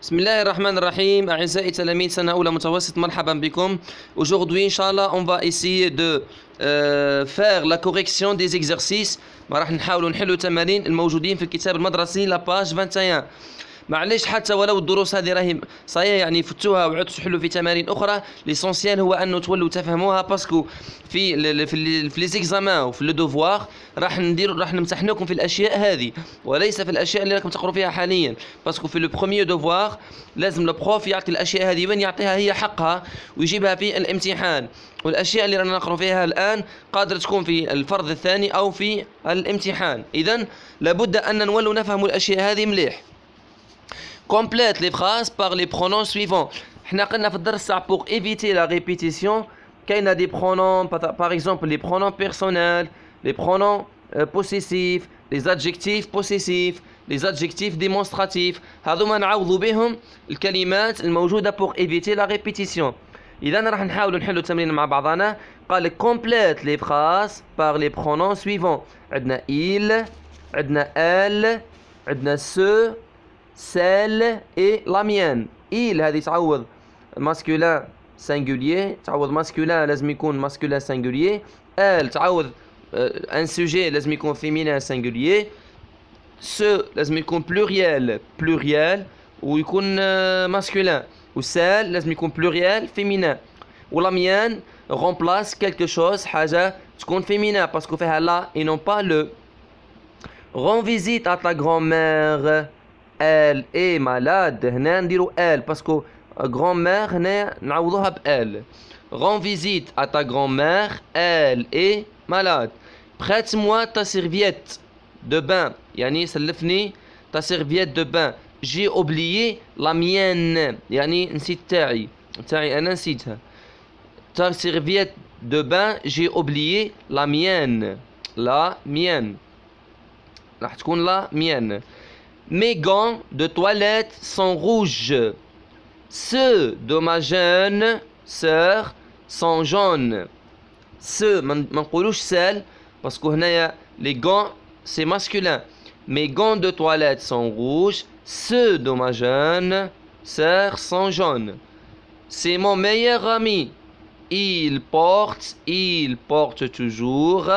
بسم الله الرحمن الرحيم. أعزائي تلاميذ سنة أولى متوسط، مرحبا بكم. Aujourd'hui, Inch'Allah, on va essayer de faire la correction des exercices. راح نحاولوا نحلوا تمارين الموجودين في الكتاب المدرسي لا باج 21. معليش حتى ولو الدروس هذه راهي صحيح يعني فتوها وعدتوا تحلوا في تمارين اخرى، ليسونسيال هو انه تولوا تفهموها، باسكو في لي زيكزامان وفي لو دوفوار راح نمتحنوكم في الاشياء هذه وليس في الاشياء اللي راكم تقروا فيها حاليا. باسكو في لو بروميير دوفوار لازم البروف يعطي الاشياء هذه وين يعطيها هي حقها ويجيبها في الامتحان، والاشياء اللي رانا نقروا فيها الان قادر تكون في الفرض الثاني او في الامتحان. اذا لابد ان نولوا نفهموا الاشياء هذه مليح. Complète les phrases par les pronoms suivants. احنا قلنا في الدرس تاع pour éviter la répétition كاينه des pronoms par exemple les pronoms personnels, les pronoms possessifs, les adjectifs possessifs, les adjectifs démonstratifs. هذوما نعوضوا بهم الكلمات الموجوده pour éviter la répétition. اذا راح نحاولوا نحلوا التمرين مع بعضنا. قال لك complète les phrases par les pronoms suivants. عندنا il, عندنا elle, عندنا ce, celle et la mienne. il هذه تعوض masculin singulier، تعوض masculin لازم يكون masculin singulier. elle تعوض un sujet لازم يكون féminin singulier. ce لازم يكون pluriel ويكون masculin. و celle لازم يكون pluriel féminin. و la mienne remplace quelque chose، حاجة تكون féminin باسكو فيها la et non pas le. rends visite à ta grand-mère. elle est malade. هنا نديرو elle باسكو grand-mère هنا نعوضوها ب elle. rends visite à ta grand-mère. elle est malade. prête-moi ta serviette de bain. يعني سلفني ta serviette de bain. j'ai oublié la mienne يعني نسيت تاعي أنا نسيتها. ta serviette de bain. j'ai oublié la mienne راح تكون la mienne. mes gants de toilette sont rouges. ceux de ma jeune sœur sont jaunes. ceux ما نقولوش celle باسكو هنايا les gants c'est masculin. mes gants de toilette sont rouges. ceux de ma jeune sœur sont jaunes. c'est mon meilleur ami. il porte toujours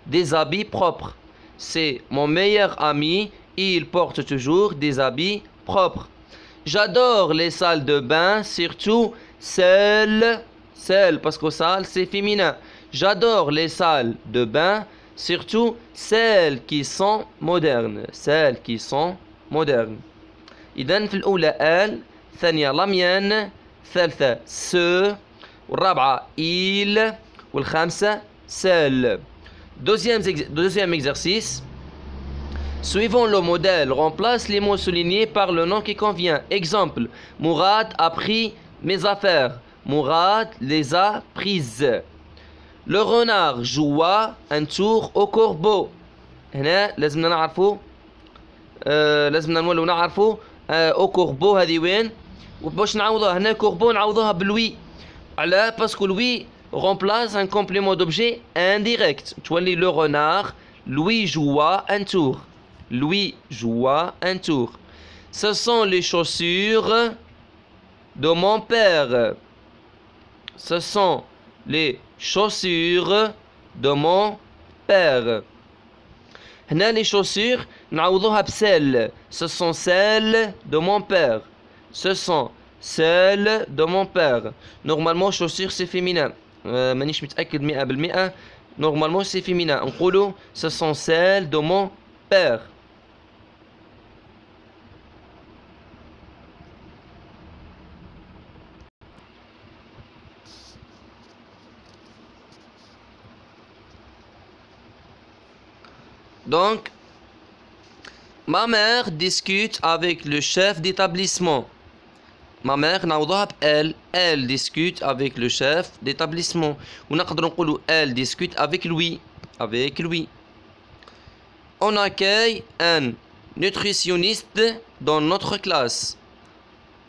des habits propres. c'est mon meilleur ami. il porte toujours des habits propres. j'adore les salles de bain, surtout celles parce que salle c'est féminin. j'adore les salles de bain, surtout celles qui sont modernes. إذن في الأولى elle، الثانية la mienne، الثالثة ce، والرابعة il، والخامسة celle. Deuxième exercice. Suivant le modèle, remplace les mots soulignés par le nom qui convient. Exemple, Mourad a pris mes affaires. Mourad les a prises. Le renard joua un tour au corbeau. هنا لازمنا نعرفوا لازمنا نولوا نعرفوا au corbeau هذه وين، وباش نعوضوها هنا corbeau نعوضوها بلوي. على باسكو لوي remplace un complément d'objet indirect. تولي le renard lui joua un tour. ce sont les chaussures de mon père. ce sont les chaussures de mon père. هنا les chaussures نعوضوها بسل. ce sont celles de mon père. ce sont celles de mon père. normalement chaussures c'est féminin. مانيش متأكد 100%. normalement c'est féminin. نقولوا ce sont celles de mon père. Donc, ma mère discute avec le chef d'établissement. Ma mère نعوضوها ب elle discute avec le chef d'établissement. ونقدر نقولوا elle discute avec lui. on accueille un nutritionniste dans notre classe.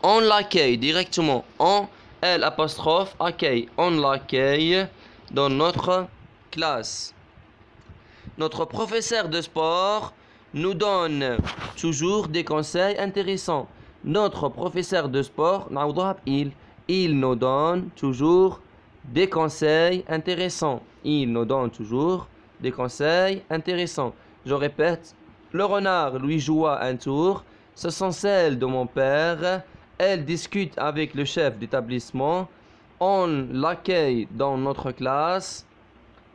on l'accueille directement. on L apostrophe accueille. on l'accueille dans notre classe. Notre professeur de sport nous donne toujours des conseils intéressants. Notre professeur de sport, il nous donne toujours des conseils intéressants. Il nous donne toujours des conseils intéressants. Je répète, le renard lui joua un tour. Ce sont celles de mon père. Elle discute avec le chef d'établissement. On l'accueille dans notre classe.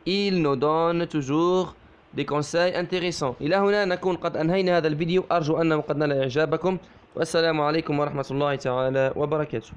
Il nous donne toujours des conseils intéressants. إلى هنا نكون قد أنهينا هذا الفيديو. أرجو أنه قد نال إعجابكم. والسلام عليكم ورحمة الله تعالى وبركاته.